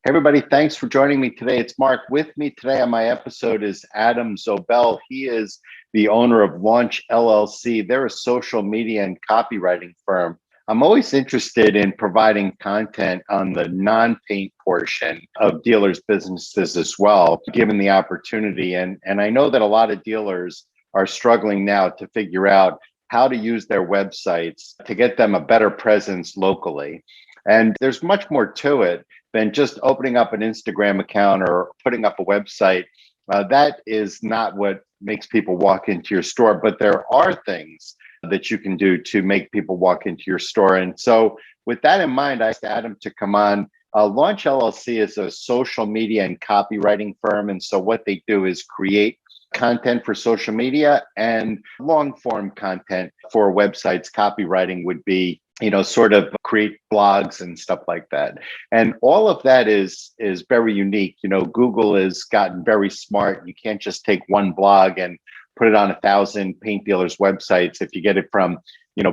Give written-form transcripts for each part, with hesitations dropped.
Hey everybody, thanks for joining me today. It's Mark. With me today on my episode is Adam Zobell. He is the owner of Launch LLC. They're a social media and copywriting firm. I'm always interested in providing content on the non-paint portion of dealers' businesses as well, given the opportunity. And I know that a lot of dealers are struggling now to figure out how to use their websites to get them a better presence locally. And there's much more to it than just opening up an Instagram account or putting up a website. That is not what makes people walk into your store, but there are things that you can do to make people walk into your store. And so with that in mind, I asked Adam to come on. Launch LLC is a social media and copywriting firm. And so what they do is create content for social media and long form content for websites. Copywriting would be sort of create blogs and stuff like that. And all of that is very unique. Google has gotten very smart. You can't just take one blog and put it on 1,000 paint dealers' websites. If you get it from,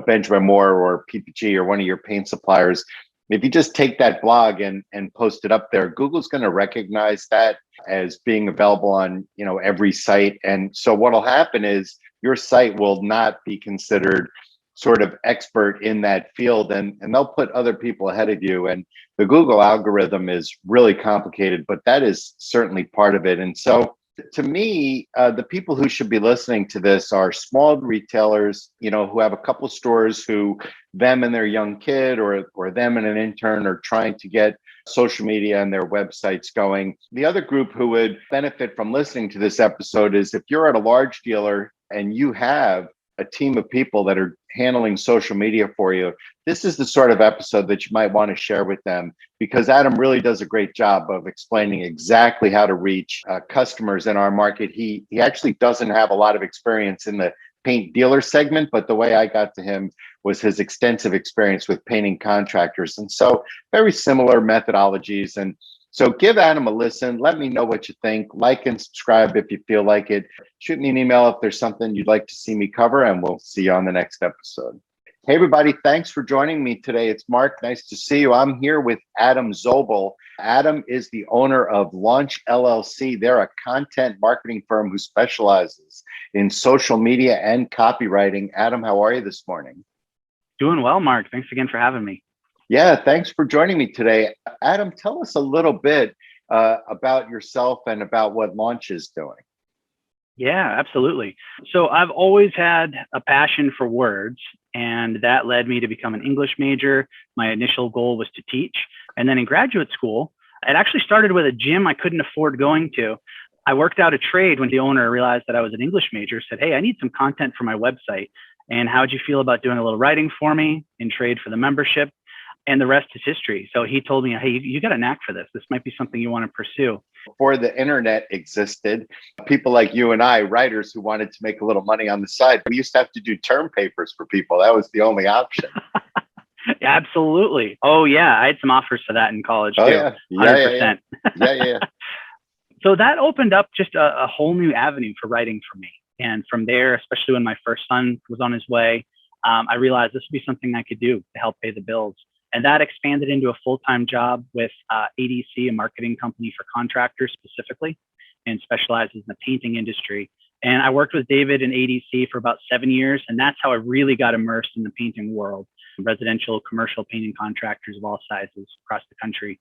Benjamin Moore or PPG or one of your paint suppliers, if you just take that blog and post it up there, Google's going to recognize that as being available on, every site. And so what'll happen is your site will not be considered sort of expert in that field, and they'll put other people ahead of you. And the Google algorithm is really complicated, but that is certainly part of it. And so to me, the people who should be listening to this are small retailers, who have a couple of stores who them and their young kid or them and an intern are trying to get social media and their websites going. The other group who would benefit from listening to this episode is if you're at a large dealer and you have a team of people that are handling social media for you. This is the sort of episode that you might want to share with them, because Adam really does a great job of explaining exactly how to reach customers in our market. He actually doesn't have a lot of experience in the paint dealer segment, but the way I got to him was his extensive experience with painting contractors. And so very similar methodologies. And so give Adam a listen. Let me know what you think. Like and subscribe if you feel like it. Shoot me an email if there's something you'd like to see me cover, and we'll see you on the next episode. Hey, everybody. Thanks for joining me today. It's Mark. Nice to see you. I'm here with Adam Zobell. Adam is the owner of Launch LLC. They're a content marketing firm who specializes in social media and copywriting. Adam, how are you this morning? Doing well, Mark. Thanks again for having me. Yeah, thanks for joining me today. Adam, tell us a little bit about yourself and about what Launch is doing. Yeah, absolutely. So I've always had a passion for words, and that led me to become an English major. My initial goal was to teach. And then in graduate school, it actually started with a gym I couldn't afford going to. I worked out a trade when the owner realized that I was an English major, said, "Hey, I need some content for my website. And how would you feel about doing a little writing for me in trade for the membership?" And the rest is history. So he told me, "Hey, you got a knack for this. This might be something you want to pursue." Before the internet existed, people like you and I, writers who wanted to make a little money on the side, we used to have to do term papers for people. That was the only option. Absolutely. Oh, yeah. I had some offers for that in college too. Yeah. 100%. Yeah. So that opened up just a whole new avenue for writing for me. And from there, especially when my first son was on his way, I realized this would be something I could do to help pay the bills. And that expanded into a full-time job with ADC, a marketing company for contractors specifically, and specializes in the painting industry. And I worked with David in ADC for about 7 years, and that's how I really got immersed in the painting world, residential, commercial painting contractors of all sizes across the country.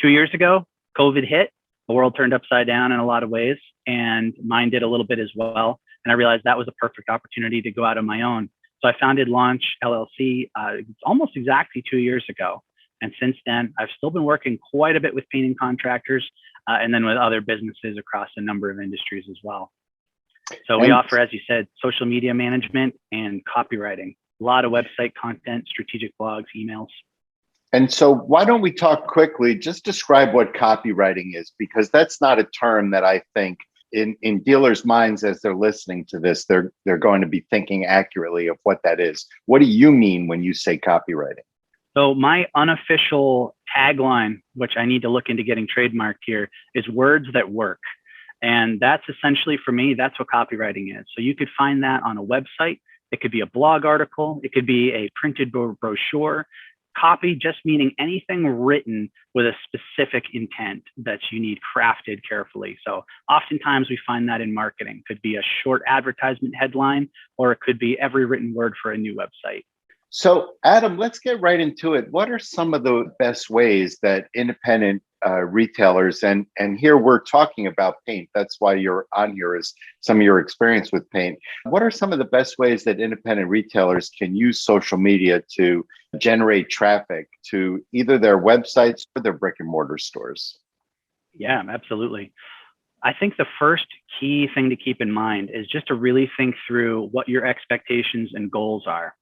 2 years ago, COVID hit. The world turned upside down in a lot of ways, and mine did a little bit as well. And I realized that was a perfect opportunity to go out on my own. So I founded Launch LLC almost exactly 2 years ago. And since then, I've still been working quite a bit with painting contractors and then with other businesses across a number of industries as well. So we offer, as you said, social media management and copywriting, a lot of website content, strategic blogs, emails. And so why don't we talk quickly, just describe what copywriting is, because that's not a term that I think in dealers' minds as they're listening to this, they're going to be thinking accurately of what that is. What do you mean when you say copywriting? So my unofficial tagline, which I need to look into getting trademarked here, is words that work. And that's essentially, for me, that's what copywriting is. So you could find that on a website. It could be a blog article. It could be a printed brochure. copy just meaning anything written with a specific intent that you need crafted carefully. So oftentimes we find that in marketing. Could be a short advertisement headline, or it could be every written word for a new website. So, Adam, let's get right into it. What are some of the best ways that independent retailers, and here we're talking about paint, that's why you're on here, is some of your experience with paint. What are some of the best ways that independent retailers can use social media to generate traffic to either their websites or their brick and mortar stores? Yeah, absolutely. I think the first key thing to keep in mind is just to really think through what your expectations and goals are.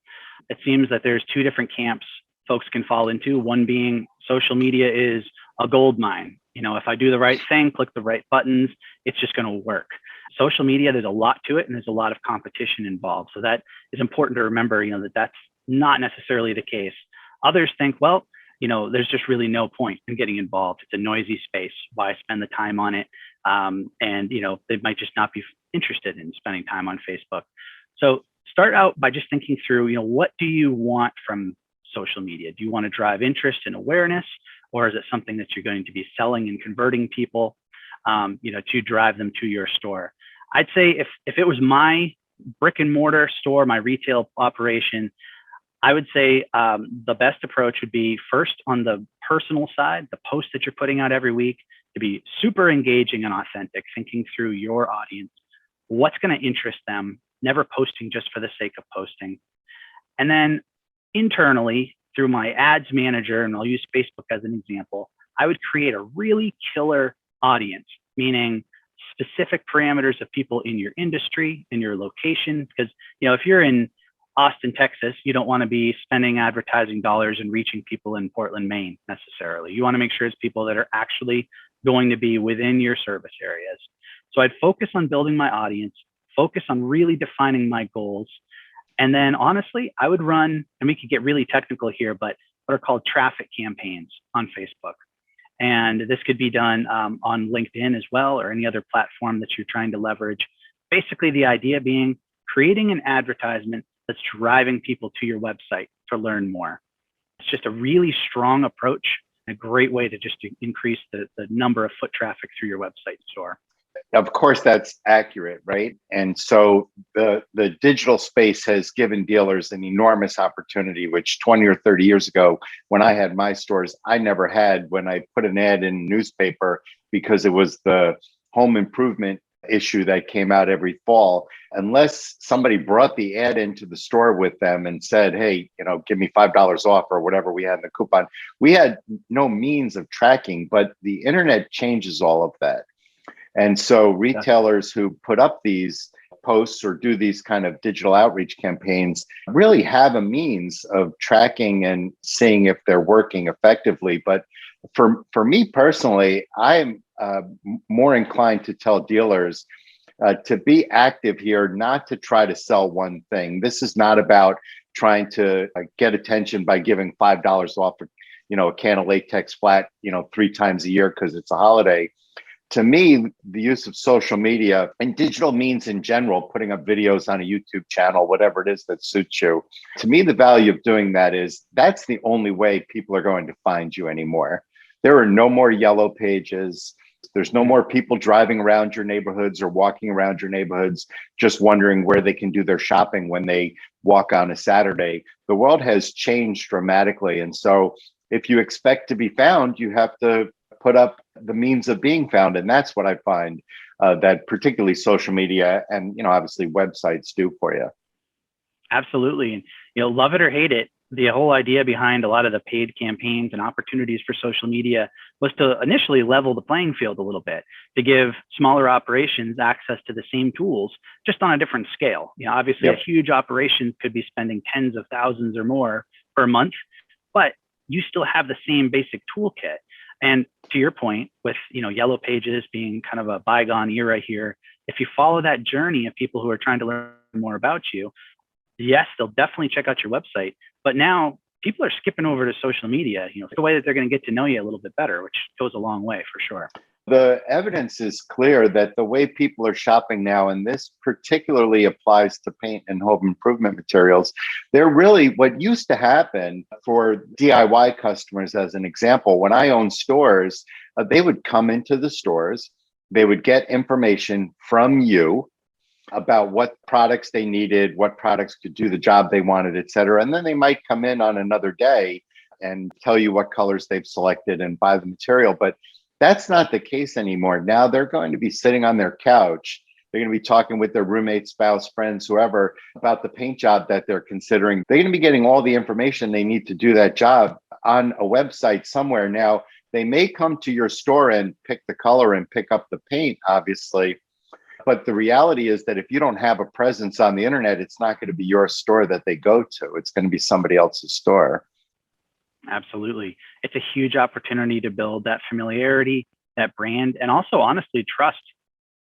It seems that there's two different camps folks can fall into. One being social media is a gold mine. If I do the right thing, click the right buttons, it's just going to work. Social media, there's a lot to it and there's a lot of competition involved. So that is important to remember, that that's not necessarily the case. Others think, well, there's just really no point in getting involved. It's a noisy space. Why spend the time on it? And they might just not be interested in spending time on Facebook. So start out by just thinking through, what do you want from social media? Do you want to drive interest and awareness, or is it something that you're going to be selling and converting people, to drive them to your store? I'd say if it was my brick and mortar store, my retail operation, I would say the best approach would be first on the personal side, the posts that you're putting out every week, to be super engaging and authentic, thinking through your audience, what's going to interest them, never posting just for the sake of posting. And then internally, through my ads manager, and I'll use Facebook as an example, I would create a really killer audience, meaning specific parameters of people in your industry, in your location. Because, if you're in Austin, Texas, you don't want to be spending advertising dollars and reaching people in Portland, Maine necessarily. You want to make sure it's people that are actually going to be within your service areas. So I'd focus on building my audience, focus on really defining my goals. And then honestly, I would run, and we could get really technical here, but what are called traffic campaigns on Facebook. And this could be done on LinkedIn as well, or any other platform that you're trying to leverage. Basically, the idea being creating an advertisement that's driving people to your website to learn more. It's just a really strong approach, a great way to just increase the number of foot traffic through your website store. Of course, that's accurate, right? And so the digital space has given dealers an enormous opportunity, which 20 or 30 years ago, when I had my stores, I never had when I put an ad in a newspaper, because it was the home improvement issue that came out every fall. Unless somebody brought the ad into the store with them and said, hey, give me $5 off or whatever we had in the coupon, we had no means of tracking, but the internet changes all of that. And so retailers who put up these posts or do these kind of digital outreach campaigns really have a means of tracking and seeing if they're working effectively. But for me personally, I'm more inclined to tell dealers to be active here, not to try to sell one thing. This is not about trying to get attention by giving $5 off, a can of latex flat, 3 times a year because it's a holiday. To me, the use of social media and digital means in general, putting up videos on a YouTube channel, whatever it is that suits you, to me, the value of doing that is that's the only way people are going to find you anymore. There are no more yellow pages. There's no more people driving around your neighborhoods or walking around your neighborhoods just wondering where they can do their shopping when they walk on a Saturday. The world has changed dramatically. And so if you expect to be found, you have to put up the means of being found. And that's what I find that particularly social media and, obviously websites do for you. Absolutely. And, love it or hate it, the whole idea behind a lot of the paid campaigns and opportunities for social media was to initially level the playing field a little bit, to give smaller operations access to the same tools, just on a different scale. Obviously, a huge operation could be spending tens of thousands or more per month, but you still have the same basic toolkit. And to your point, with yellow pages being kind of a bygone era here, if you follow that journey of people who are trying to learn more about you, yes, they'll definitely check out your website. But now people are skipping over to social media. It's the way that they're going to get to know you a little bit better, which goes a long way for sure. The evidence is clear that the way people are shopping now, and this particularly applies to paint and home improvement materials, they're really what used to happen for DIY customers, as an example. When I owned stores, they would come into the stores, they would get information from you about what products they needed, what products could do the job they wanted, et cetera. And then they might come in on another day and tell you what colors they've selected and buy the material. But that's not the case anymore. Now they're going to be sitting on their couch. They're going to be talking with their roommate, spouse, friends, whoever, about the paint job that they're considering. They're going to be getting all the information they need to do that job on a website somewhere. Now, they may come to your store and pick the color and pick up the paint, obviously. But the reality is that if you don't have a presence on the internet, it's not going to be your store that they go to. It's going to be somebody else's store. Absolutely. It's a huge opportunity to build that familiarity, that brand, and also honestly trust.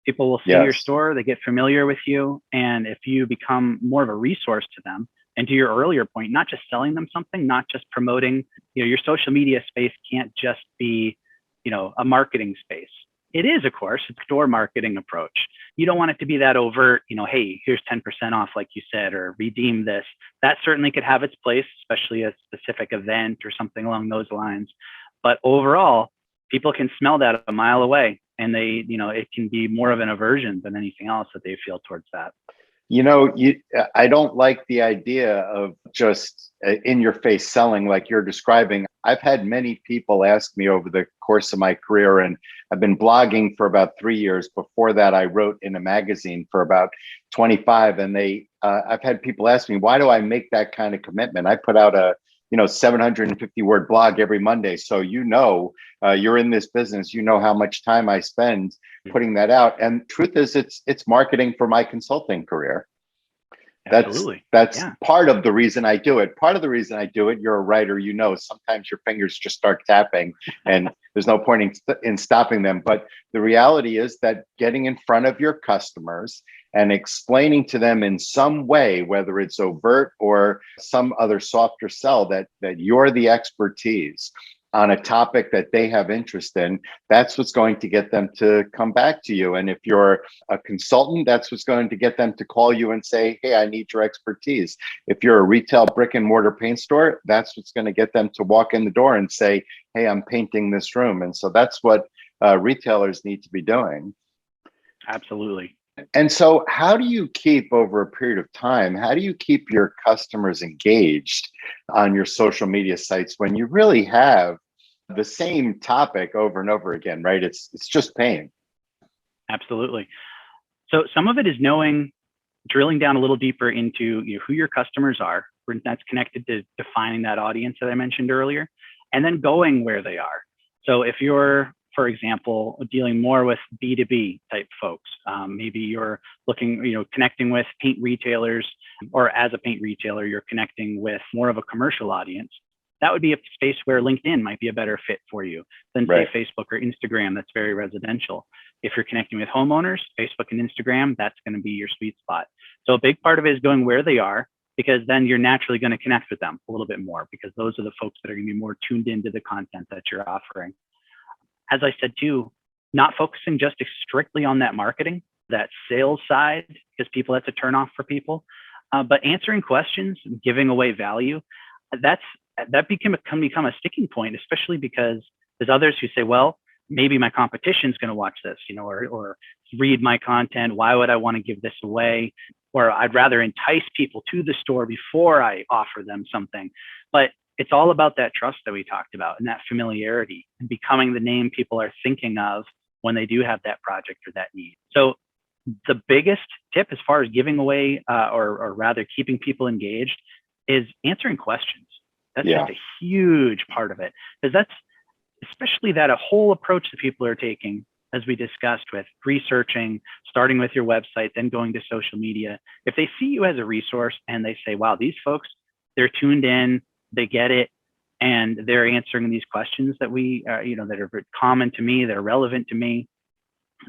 People will see your store, they get familiar with you. And if you become more of a resource to them, and to your earlier point, not just selling them something, not just promoting, your social media space can't just be, a marketing space. It is, of course, it's a store marketing approach. You don't want it to be that overt, hey, here's 10% off, like you said, or redeem this. That certainly could have its place, especially a specific event or something along those lines. But overall, people can smell that a mile away, and they, it can be more of an aversion than anything else that they feel towards that. I don't like the idea of just in your face selling like you're describing. I've had many people ask me over the course of my career, and I've been blogging for about 3 years. Before that, I wrote in a magazine for about 25. And I've had people ask me, why do I make that kind of commitment? I put out a 750 word blog every Monday. So, you're in this business, how much time I spend putting that out. And truth is, it's marketing for my consulting career. Absolutely. That's part of the reason I do it. Part of the reason I do it, you're a writer, sometimes your fingers just start tapping and there's no point in stopping them. But the reality is that getting in front of your customers and explaining to them in some way, whether it's overt or some other softer sell, that you're the expertise on a topic that they have interest in, that's what's going to get them to come back to you. And if you're a consultant, that's what's going to get them to call you and say, hey, I need your expertise. If you're a retail brick and mortar paint store, that's what's going to get them to walk in the door and say, hey, I'm painting this room. And so that's what retailers need to be doing. Absolutely. And so how do you keep, over a period of time, how do you keep your customers engaged on your social media sites when you really have the same topic over and over again, right? It's just pain. Absolutely. So some of it is drilling down a little deeper into who your customers are. That's connected to defining that audience that I mentioned earlier, and then going where they are. So if you're, for example, dealing more with B2B type folks, maybe you're looking, connecting with paint retailers, or as a paint retailer, you're connecting with more of a commercial audience. That would be a space where LinkedIn might be a better fit for you than say Facebook or Instagram. That's very residential. If you're connecting with homeowners, Facebook and Instagram, that's going to be your sweet spot. So a big part of it is going where they are, because then you're naturally going to connect with them a little bit more, because those are the folks that are going to be more tuned into the content that you're offering. As I said too, not focusing just strictly on that marketing, that sales side, because that's a turnoff for people, but answering questions, giving away value, that can become a sticking point, especially because there's others who say, well, maybe my competition's going to watch this, or read my content. Why would I want to give this away? Or I'd rather entice people to the store before I offer them something. But it's all about that trust that we talked about, and that familiarity, and becoming the name people are thinking of when they do have that project or that need. So the biggest tip as far as giving away, or rather keeping people engaged, is answering questions. That's just a huge part of it, because that's especially that a whole approach that people are taking, as we discussed, with researching, starting with your website, then going to social media. If they see you as a resource and they say, wow, these folks, they're tuned in, they get it, and they're answering these questions that that are common to me, that are relevant to me,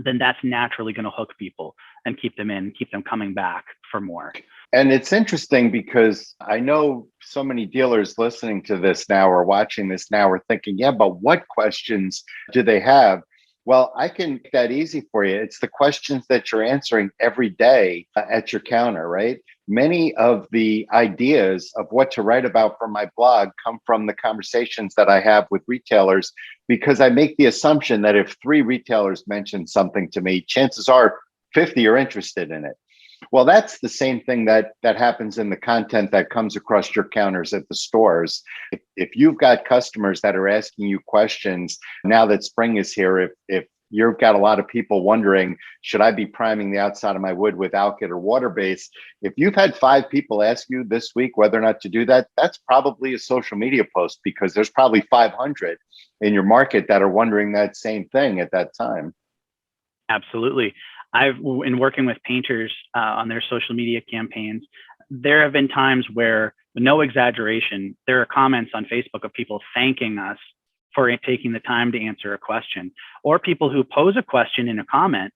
then that's naturally going to hook people and keep them coming back for more. And it's interesting because I know so many dealers listening to this now or watching this now are thinking, yeah, but what questions do they have? Well, I can make that easy for you. It's the questions that you're answering every day at your counter, right? Many of the ideas of what to write about for my blog come from the conversations that I have with retailers, because I make the assumption that if 3 retailers mention something to me, chances are 50 are interested in it. Well, that's the same thing that happens in the content that comes across your counters at the stores. If you've got customers that are asking you questions now that spring is here, if you've got a lot of people wondering, should I be priming the outside of my wood with alkyd or water base? If you've had 5 people ask you this week whether or not to do that, that's probably a social media post, because there's probably 500 in your market that are wondering that same thing at that time. Absolutely. In working with painters on their social media campaigns, there have been times where, no exaggeration, there are comments on Facebook of people thanking us for taking the time to answer a question, or people who pose a question in a comment,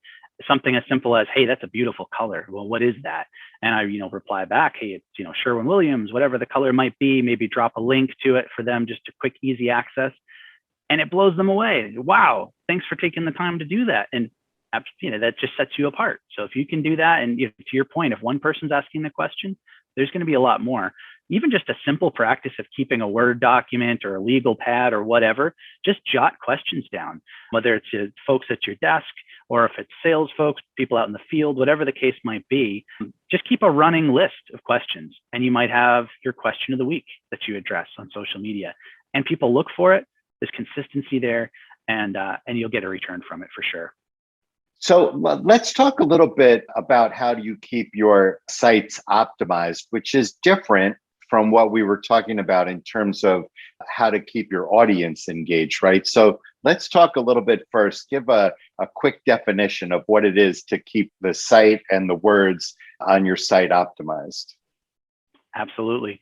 something as simple as, "Hey, that's a beautiful color. Well, what is that?" And I, reply back, "Hey, it's, Sherwin-Williams, whatever the color might be." Maybe drop a link to it for them, just a quick, easy access, and it blows them away. Wow, thanks for taking the time to do that. And that just sets you apart. So if you can do that, and to your point, if one person's asking the question, there's going to be a lot more. Even just a simple practice of keeping a Word document or a legal pad or whatever, just jot questions down, whether it's folks at your desk or if it's sales folks, people out in the field, whatever the case might be. Just keep a running list of questions, and you might have your question of the week that you address on social media, and people look for it. There's consistency there, and you'll get a return from it for sure. So let's talk a little bit about how do you keep your sites optimized, which is different from what we were talking about in terms of how to keep your audience engaged, right? So let's talk a little bit first. Give a quick definition of what it is to keep the site and the words on your site optimized. Absolutely.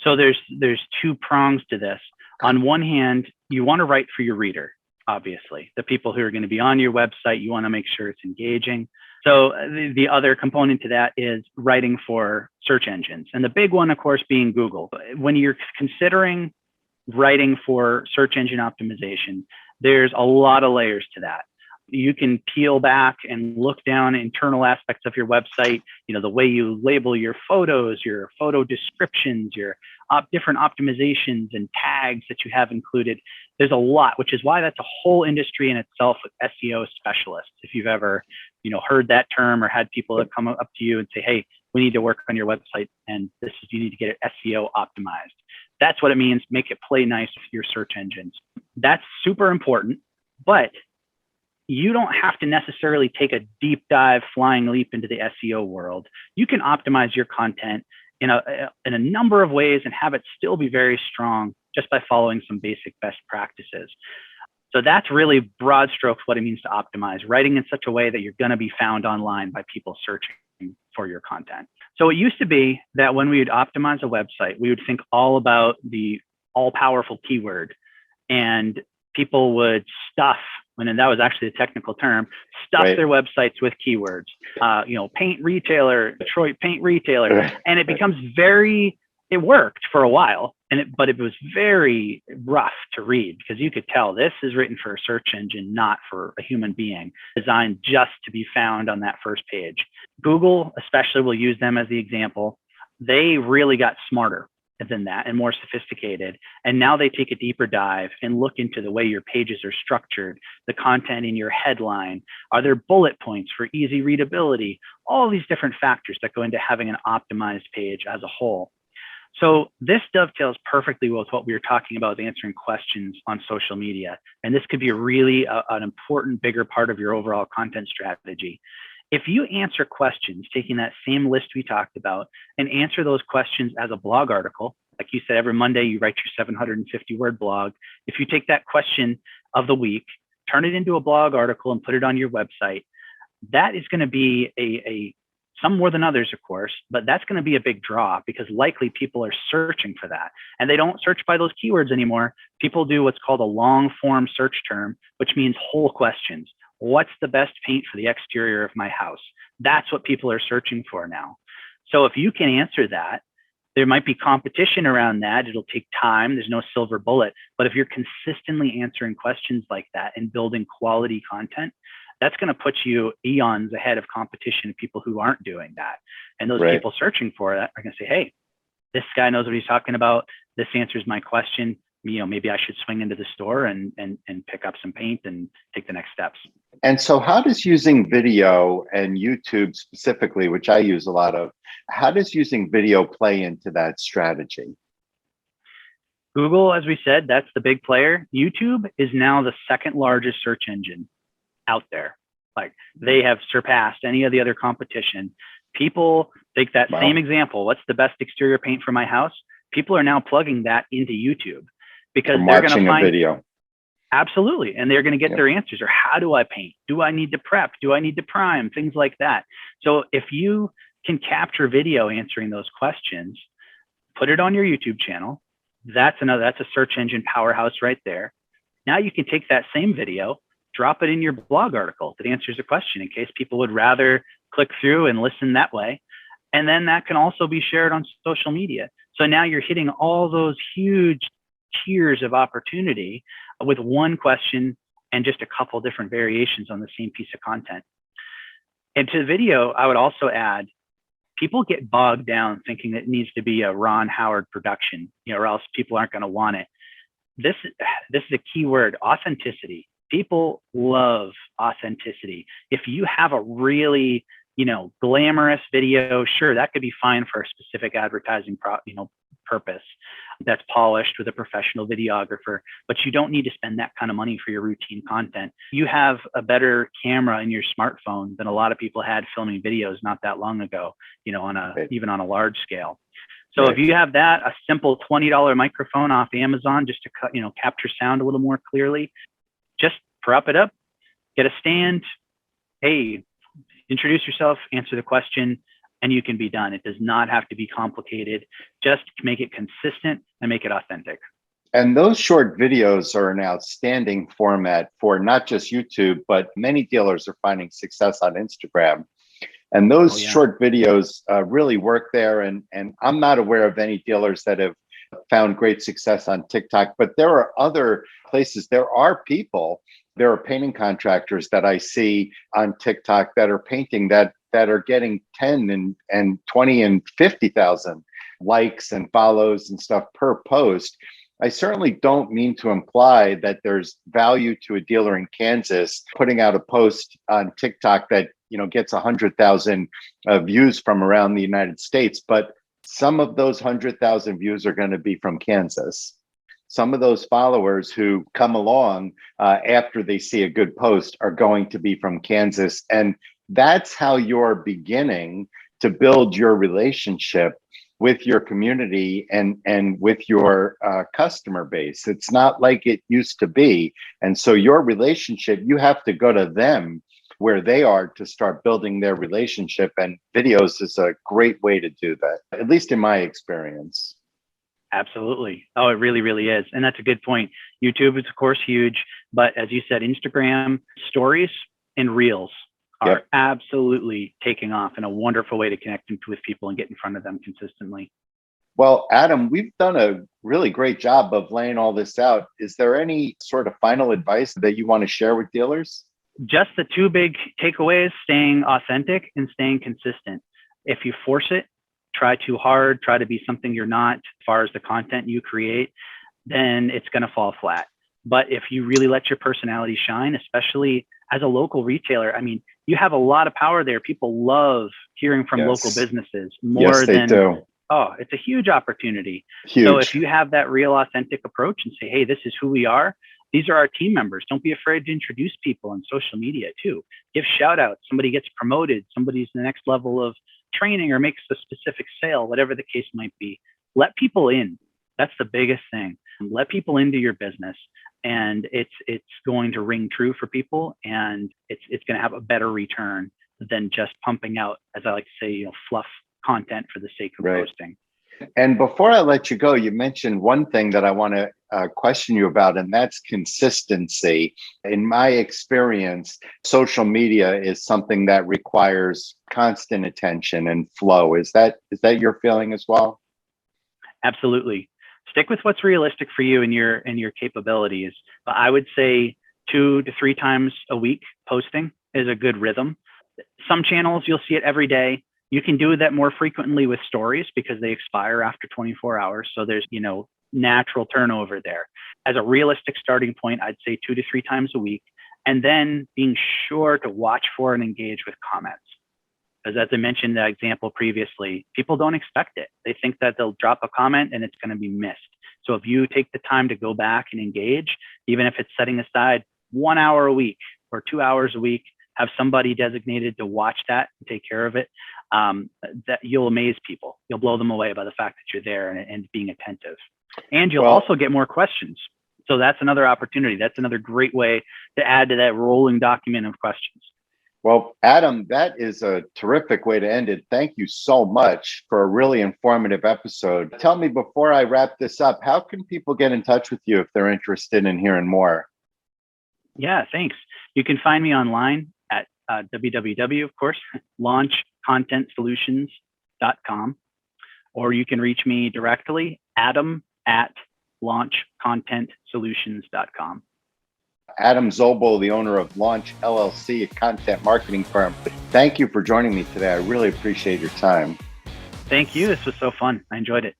So there's 2 prongs to this. On one hand, you want to write for your reader. Obviously, the people who are going to be on your website, you want to make sure it's engaging. So the other component to that is writing for search engines. And the big one, of course, being Google. When you're considering writing for search engine optimization, there's a lot of layers to that. You can peel back and look down internal aspects of your website, the way you label your photos, your photo descriptions, your different optimizations and tags that you have included. There's a lot, which is why that's a whole industry in itself with SEO specialists. If you've ever, heard that term or had people that come up to you and say, "Hey, we need to work on your website, and you need to get it SEO optimized." That's what it means. Make it play nice with your search engines. That's super important, but you don't have to necessarily take a deep dive flying leap into the SEO world. You can optimize your content in a number of ways and have it still be very strong just by following some basic best practices. So that's really broad strokes what it means to optimize, writing in such a way that you're going to be found online by people searching for your content. So it used to be that when we would optimize a website, we would think all about the all-powerful keyword, and people would stuff, and that was actually the technical term, stuff right. their websites with keywords, paint retailer, Detroit paint retailer. Right. And it becomes it worked for a while, but it was very rough to read, because you could tell this is written for a search engine, not for a human being, designed just to be found on that first page. Google especially, will use them as the example. They really got smarter than that and more sophisticated. And now they take a deeper dive and look into the way your pages are structured, the content in your headline. Are there bullet points for easy readability? All these different factors that go into having an optimized page as a whole. So this dovetails perfectly with what we were talking about, answering questions on social media. And this could be really an important, bigger part of your overall content strategy. If you answer questions, taking that same list we talked about, and answer those questions as a blog article, like you said, every Monday you write your 750-word blog. If you take that question of the week, turn it into a blog article and put it on your website, that is going to be some more than others, of course, but that's going to be a big draw, because likely people are searching for that. And they don't search by those keywords anymore. People do what's called a long form search term, which means whole questions. What's the best paint for the exterior of my house? That's what people are searching for now. So if you can answer that, There might be competition around that. It'll take time. There's no silver bullet. But if you're consistently answering questions like that and building quality content, that's going to put you eons ahead of competition of people who aren't doing that. And those people searching for that are going to say, hey, this guy knows what he's talking about. This answers my question. Maybe I should swing into the store and pick up some paint and take the next steps. And so how does using video and YouTube specifically, which I use a lot of, how does using video play into that strategy? Google, as we said, that's the big player. YouTube is now the second largest search engine out there. Like, they have surpassed any of the other competition. People take that same example. What's the best exterior paint for my house? People are now plugging that into YouTube because they're going to find a video. Absolutely. And they're going to get their answers. Or how do I paint? Do I need to prep? Do I need to prime? Things like that. So if you can capture video answering those questions, put it on your YouTube channel. That's a search engine powerhouse right there. Now you can take that same video, drop it in your blog article that answers a question in case people would rather click through and listen that way. And then that can also be shared on social media. So now you're hitting all those huge tiers of opportunity with one question and just a couple different variations on the same piece of content. And to the video, I would also add, people get bogged down thinking that it needs to be a Ron Howard production, or else people aren't going to want it. This is a key word: authenticity. People love authenticity. If you have a really, glamorous video, sure, that could be fine for a specific advertising purpose that's polished with a professional videographer, but you don't need to spend that kind of money for your routine content. You have a better camera in your smartphone than a lot of people had filming videos not that long ago, even on a large scale. So if you have that, a simple $20 microphone off Amazon just to capture sound a little more clearly, just prop it up, get a stand, hey, introduce yourself, answer the question, and you can be done. It does not have to be complicated. Just make it consistent and make it authentic. And those short videos are an outstanding format for not just YouTube, but many dealers are finding success on Instagram. And those short videos really work there. And I'm not aware of any dealers that have found great success on TikTok, but there are other places. There are painting contractors that I see on TikTok that are painting that are getting 10 and 20 and 50,000 likes and follows and stuff per post. I certainly don't mean to imply that there's value to a dealer in Kansas putting out a post on TikTok that gets 100,000 views from around the United States, but some of those 100,000 views are going to be from Kansas. Some of those followers who come along after they see a good post are going to be from Kansas. And that's how you're beginning to build your relationship with your community and with your customer base. It's not like it used to be. And so your relationship, you have to go to them where they are to start building their relationship. And videos is a great way to do that, at least in my experience. Absolutely. Oh, it really, really is. And that's a good point. YouTube is, of course, huge. But as you said, Instagram stories and reels are absolutely taking off in a wonderful way to connect with people and get in front of them consistently. Well, Adam, we've done a really great job of laying all this out. Is there any sort of final advice that you want to share with dealers? Just the two big takeaways: staying authentic and staying consistent. If you force it, try too hard, try to be something you're not as far as the content you create, then it's going to fall flat. But if you really let your personality shine, especially as a local retailer, I mean, you have a lot of power there. People love hearing from local businesses more than, it's a huge opportunity. So if you have that real authentic approach and say, hey, this is who we are. These are our team members. Don't be afraid to introduce people on social media too. Give shout outs. Somebody gets promoted. Somebody's the next level of training or makes a specific sale, whatever the case might be. Let people in. That's the biggest thing. Let people into your business, and it's going to ring true for people, and it's going to have a better return than just pumping out, as I like to say, fluff content for the sake of posting. And before I let you go, you mentioned one thing that I want to question you about, and that's consistency. In my experience, social media is something that requires constant attention and flow. Is that your feeling as well? Absolutely. Stick with what's realistic for you and your capabilities. But I would say 2 to 3 times a week posting is a good rhythm. Some channels you'll see it every day. You can do that more frequently with stories because they expire after 24 hours. So there's, natural turnover there. As a realistic starting point, I'd say 2 to 3 times a week. And then being sure to watch for and engage with comments. Because as I mentioned that example previously, people don't expect it. They think that they'll drop a comment and it's going to be missed. So if you take the time to go back and engage, even if it's setting aside 1 hour a week or 2 hours a week, have somebody designated to watch that and take care of it, that you'll amaze people. You'll blow them away by the fact that you're there and being attentive. And you'll also get more questions. So that's another opportunity. That's another great way to add to that rolling document of questions. Well, Adam, that is a terrific way to end it. Thank you so much for a really informative episode. Tell me, before I wrap this up, how can people get in touch with you if they're interested in hearing more? Yeah, thanks. You can find me online at www, of course, launchcontentsolutions.com, or you can reach me directly, adam@launchcontentsolutions.com. Adam Zobell, the owner of Launch LLC, a content marketing firm. Thank you for joining me today. I really appreciate your time. Thank you. This was so fun. I enjoyed it.